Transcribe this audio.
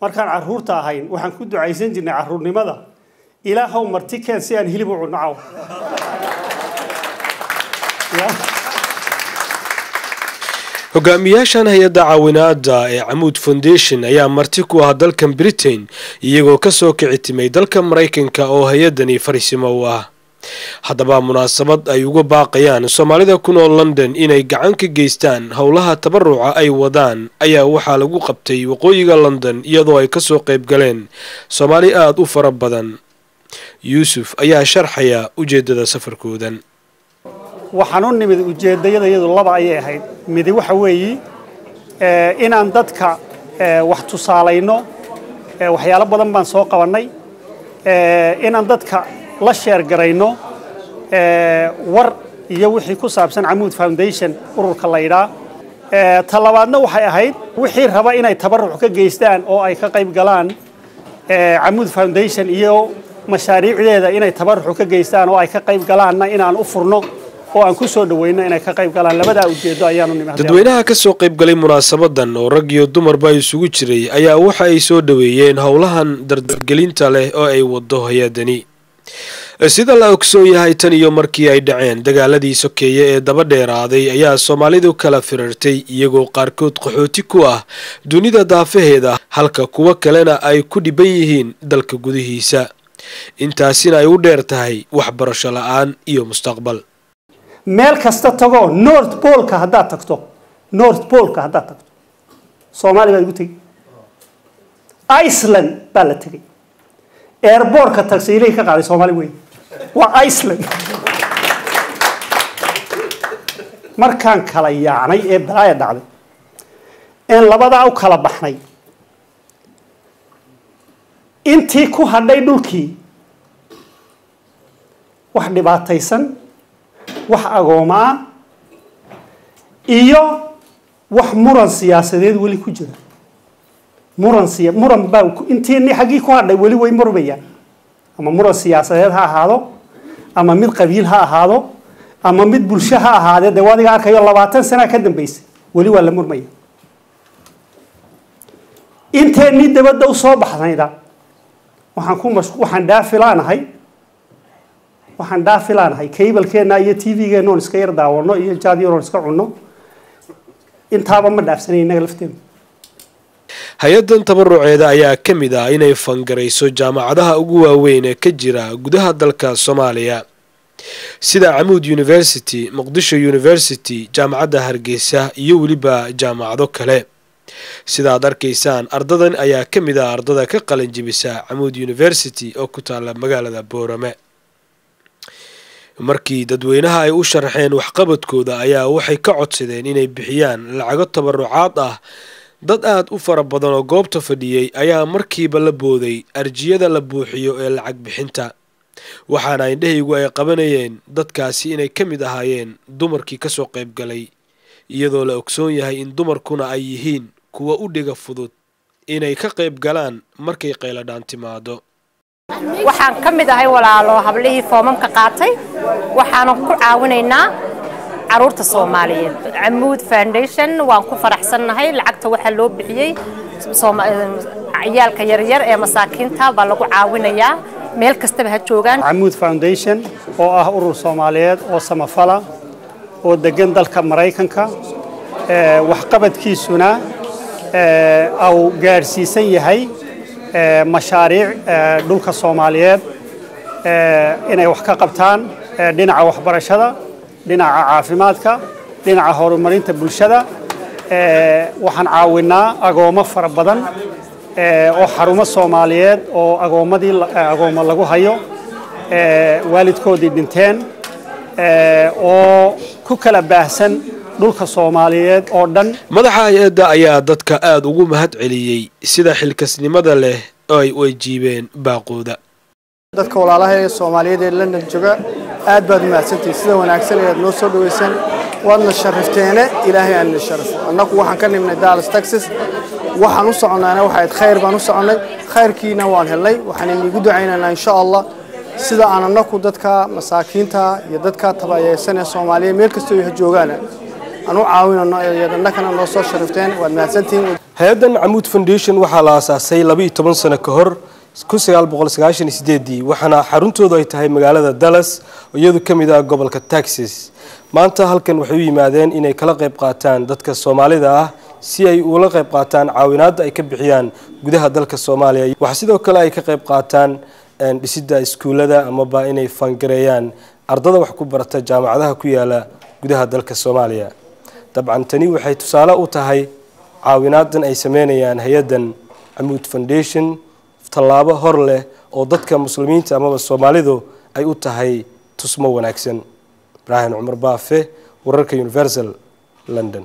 markaan caruurta ahayn waxaan ku ducaysan jirnay caruurnimada ilaahow marti keen si aan hilib u cunno hogaamiyaashan hay'adda caawinaadda ee Amoud Foundation ayaa marti ku ah dalkan Britain iyagoo ka soo kici timay dalka Mareykanka oo hay'adani fariisimo u ah haddaba munaasabad ay uga baaqayaan Soomaalida ku nool London inay gacan ka geystaan howlaha tabaruca ay wadaan ayaa waxaa lagu qabtay waqooyiga London iyadoo ay ka soo qayb galeen Soomaali aad u fara badan Yusuf ayaa sharxaya ujeedada safarkoodan waxaan u nimid ujeedayada laba ay ahayd mid waxa weeye inaan dadka wax tusaalayno waxyaalo badan baan soo qabanay inaan dadka la share garayno war iyo wixii ku saabsan Amoud Foundation ururka la yiraahdo talabaadna waxay ahayd wixii raba inay tabaruc ka geystaan oo ay ka qayb galaan Amoud Foundation iyo mashaariicdeeda inay tabaruc ka geystaan oo ay ka qayb galaanna inaan u furno oo aan ku soo dhaweyno inay ka qayb galaan labada ujeedo ayaanu nimaadeen dadweynaha ka soo qayb galay munaasabadan oo rag iyo dumarba isugu jiray ayaa waxa ay soo dhaweeyeen howlahan dardargelinta leh oo ay wado hay'adani sida la ogsoon yahay tan iyo markii ay dhaceen dagaaladii sokeeye ee daba dheeraaday ayaa Soomaalidu kala firartay iyagoo qaarkood qaxooti ku ah dunida daafaheeda halka kuwa kalena ay ku dhiban yihiin dalka gudihiisa intaasina ay u dheer tahay waxbarasho la'aan iyo mustaqbal meel kasta tago North Pole-ka hadda tagto Soomaaliya ugu tagay Iceland baa la tagay airport-ka taksiilay ka qaaday Soomaali weyn waa Iceland markaan kala yaacnay ee balaaya dhacday in labada u kala baxnay intii ku hadhay dhulkii wax dhibaataysan wax agooma iyo wax muran siyaasadeed wali ku jira muran baa intii xaqii ku hadhay wali way murmayaan ama muran siyaasadeed ha ahaado ama mid qabiil ha ahaado ama mid bulsho ha ahaado dawadiga arkayo 20 sano ka dambeysay wali waa la murmaya intee ni dabada u soo baxnayda waxaan daafilaanahay cable-keena iyo TV-geena oo iska yar daawano iyo jaadiyoon iska cunno intaaba ma dhaafsanay inaga lafteena hay'adan tabaruceeda ayaa ka mid ah inay fangarayso jaamacadaha ugu waaweyn ee ka jira gudaha dalka Soomaaliya sida Amoud University, Muqdisho University, Jaamacadda Hargeysa iyo waliba jaamacado kale sida aad arkaysaan ardadan ayaa ka mid ah ardada ka qalin jibisa Amoud University oo ku taala magaalada Boorame markii dadweynaha ay u sharaxeen waxqabadkooda ayaa waxay ka codsadeen inay bixiyaan lacago tabarucaad ah dad aad u fara badan oo goobta fadhiyay ayaa markiiba la booday arjiyada la buuxiyo ee lacag bixinta waxaana indhahaygu ay qabanayeen dadkaasi inay ka mid ahaayeen dumarkii ka soo qayb galay iyadoo la ogsoon yahay in dumarkuna ay yihiin kuwa u dhiga fudud inay ka qayb galaan markay qayladhaan timaado waxaan ka mid ahay walaalo hablihii foomamka qaatay waxaan ku caawinaynaa caruurta Soomaaliyeed Amoud Foundation waan ku faraxsanahay lacagta waxa loo bixiyay ciyaalka yar yar ee masaakiinta baa lagu caawinayaa meel kasta ha joogan Amoud Foundation oo ah urur Soomaaliyeed oo samafala oo degan dalka Mareykanka wax qabadkiisuna aw gaarsiisan yahay mashaariic dhulka Soomaaliyeed inay wax ka qabtaan dhinaca waxbarashada dhinaca caafimaadka dhinaca horumarinta bulshada waxaan caawinaa agoomo fara badan oo xarumo Soomaaliyeed oo agoomo lagu hayo waalidkoodii dhinteen oo ku kala baahsan dhulka Soomaaliyeed oo dhan madaxa hay'adda ayaa dadka aad ugu mahad celiyay sida xilkasnimada leh oo ay waajibeen baaqooda dadka walaalaha ee Soomaaliyeed ee London jooga aad baad u mahadsantahay sida wanaagsan ee noo soo dhaweeysan waadna sharafteena ilaahay aan la sharafo annagu waxaan ka nimnay Dallas Texas waxaan u soconaana waxa khayr baan u soconay khayrkiina waan helay waxaan inagu ducaynaynaa insha Allah sida aan annagu dadka masaakiinta iyo dadka tabaayaysan ee Soomaaliyeed meel kasta ay joogaan anu caawinano annakana noo soo sharifteen waad mahadsantihiin. hay-addan Camuud Foundation waxaa la aasaasay 12 sano ka hor 1998 waxaana xaruntoodu ay tahay magaalada Dallas iyadoo kamid ah gobolka Texas. maanta halkan waxay u yimaadeen inay kala qayb qaataan dadka Soomaalida ah si ay ula qayb qaataan caawinaadda ay ka bixiyaan gudaha dalka Soomaaliya. waxa sidoo kale ay ka qayb qaataan dhisidda iskuulada ama ba inay fangareeyaan ardada wax ku barata jaamacadaha ku yaala gudaha dalka Soomaaliya. dabcan tani waxay tusaale u tahay caawinaadan ay sameynayaan hay-addan Camuud Foundation tallaabo hor leh oo dadka muslimiinta ama Soomaalidu ay u tahay tusmo wanaagsan. Ibrahim Umar Baafe, wararka Universal, London.